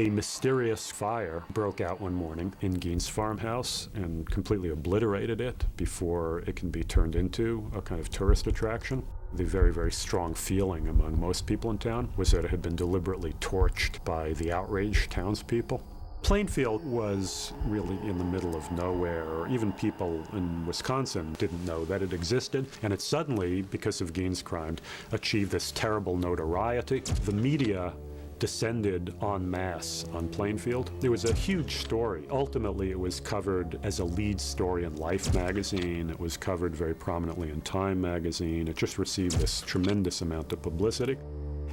A mysterious fire broke out one morning in Gein's farmhouse and completely obliterated it before it can be turned into a kind of tourist attraction. The very, very strong feeling among most people in town was that it had been deliberately torched by the outraged townspeople. Plainfield was really in the middle of nowhere. Even people in Wisconsin didn't know that it existed, and it suddenly, because of Gein's crime, achieved this terrible notoriety. The media descended en masse on Plainfield. It was a huge story. Ultimately, it was covered as a lead story in Life magazine. It was covered very prominently in Time magazine. It just received this tremendous amount of publicity.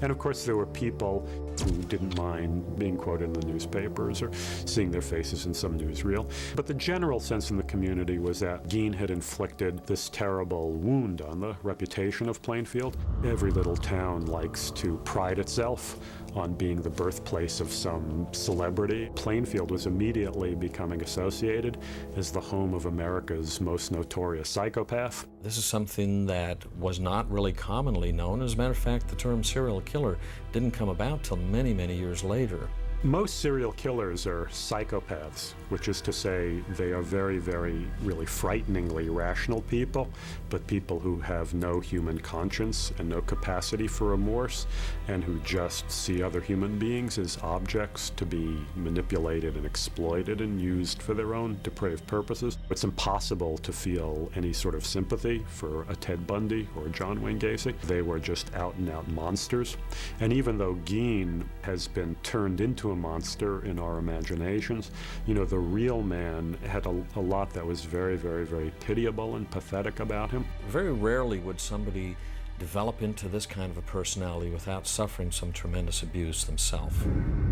And of course, there were people who didn't mind being quoted in the newspapers or seeing their faces in some newsreel. But the general sense in the community was that Gein had inflicted this terrible wound on the reputation of Plainfield. Every little town likes to pride itself on being the birthplace of some celebrity. Plainfield was immediately becoming associated as the home of America's most notorious psychopath. This is something that was not really commonly known. As a matter of fact, the term serial killer didn't come about till many, many years later. Most serial killers are psychopaths, which is to say they are very, very, really frighteningly rational people, but people who have no human conscience and no capacity for remorse, and who just see other human beings as objects to be manipulated and exploited and used for their own depraved purposes. It's impossible to feel any sort of sympathy for a Ted Bundy or a John Wayne Gacy. They were just out-and-out monsters. And even though Gein has been turned into a monster in our imaginations, you know, the real man had a lot that was very, very, very pitiable and pathetic about him. Very rarely would somebody develop into this kind of a personality without suffering some tremendous abuse themselves.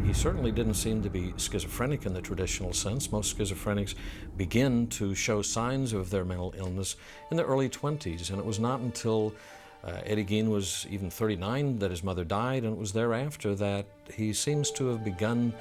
He certainly didn't seem to be schizophrenic in the traditional sense. Most schizophrenics begin to show signs of their mental illness in the early 20s, and it was not until Eddie Gein was even 39 that his mother died, and it was thereafter that he seems to have begun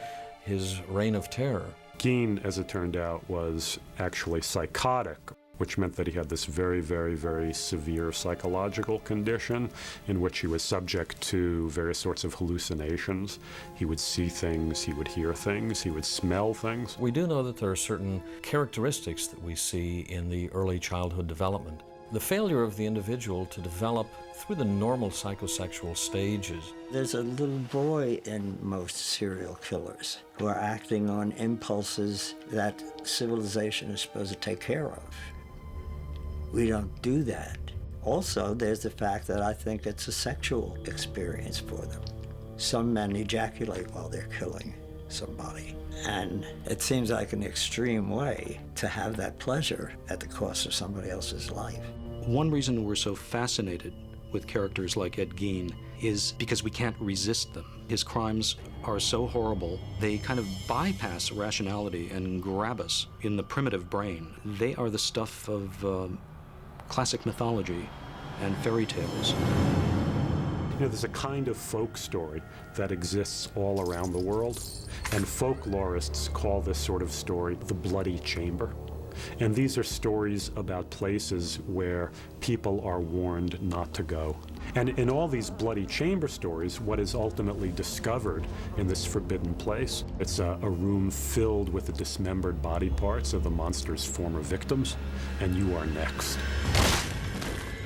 his reign of terror. Gein, as it turned out, was actually psychotic, which meant that he had this very, very, very severe psychological condition in which he was subject to various sorts of hallucinations. He would see things, he would hear things, he would smell things. We do know that there are certain characteristics that we see in the early childhood development. The failure of the individual to develop through the normal psychosexual stages. There's a little boy in most serial killers who are acting on impulses that civilization is supposed to take care of. We don't do that. Also, there's the fact that I think it's a sexual experience for them. Some men ejaculate while they're killing somebody. And it seems like an extreme way to have that pleasure at the cost of somebody else's life. One reason we're so fascinated with characters like Ed Gein is because we can't resist them. His crimes are so horrible, they kind of bypass rationality and grab us in the primitive brain. They are the stuff of classic mythology and fairy tales. You know, there's a kind of folk story that exists all around the world, and folklorists call this sort of story the bloody chamber. And these are stories about places where people are warned not to go. And in all these bloody chamber stories, what is ultimately discovered in this forbidden place, it's a room filled with the dismembered body parts of the monster's former victims, and you are next.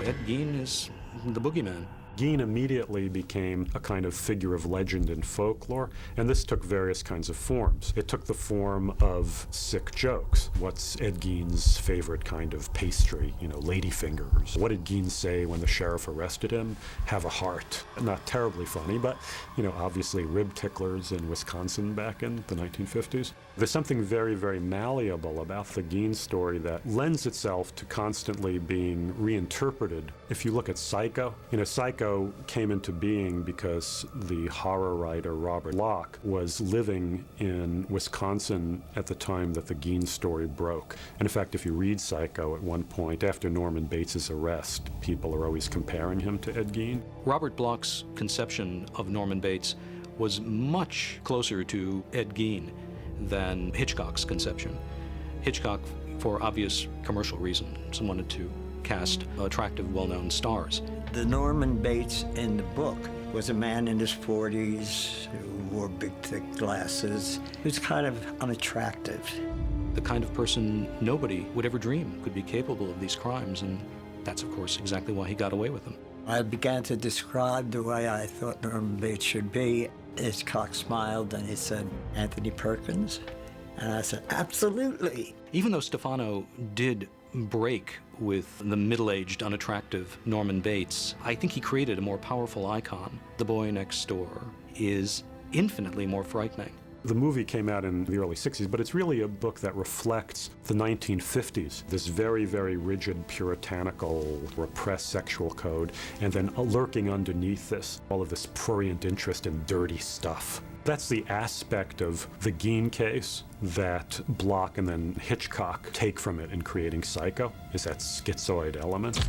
Ed Gein is the boogeyman. Gein immediately became a kind of figure of legend in folklore, and this took various kinds of forms. It took the form of sick jokes. What's Ed Gein's favorite kind of pastry? You know, ladyfingers. What did Gein say when the sheriff arrested him? Have a heart. Not terribly funny, but, you know, obviously rib ticklers in Wisconsin back in the 1950s. There's something very, very malleable about the Gein story that lends itself to constantly being reinterpreted. If you look at Psycho, you know, Psycho came into being because the horror writer Robert Bloch was living in Wisconsin at the time that the Gein story broke. And in fact, if you read Psycho at one point, after Norman Bates' arrest, people are always comparing him to Ed Gein. Robert Bloch's conception of Norman Bates was much closer to Ed Gein than Hitchcock's conception. Hitchcock, for obvious commercial reasons, wanted to cast attractive, well-known stars. The Norman Bates in the book was a man in his 40s who wore big, thick glasses. He was kind of unattractive. The kind of person nobody would ever dream could be capable of these crimes, and that's, of course, exactly why he got away with them. I began to describe the way I thought Norman Bates should be. Hitchcock smiled and he said, "Anthony Perkins?" And I said, "Absolutely." Even though Stefano did break with the middle-aged, unattractive Norman Bates, I think he created a more powerful icon. The Boy Next Door is infinitely more frightening. The movie came out in the early 60s, but it's really a book that reflects the 1950s, this very, very rigid, puritanical, repressed sexual code, and then lurking underneath this, all of this prurient interest in dirty stuff. That's the aspect of the Gein case that Bloch and then Hitchcock take from it in creating Psycho, is that schizoid element.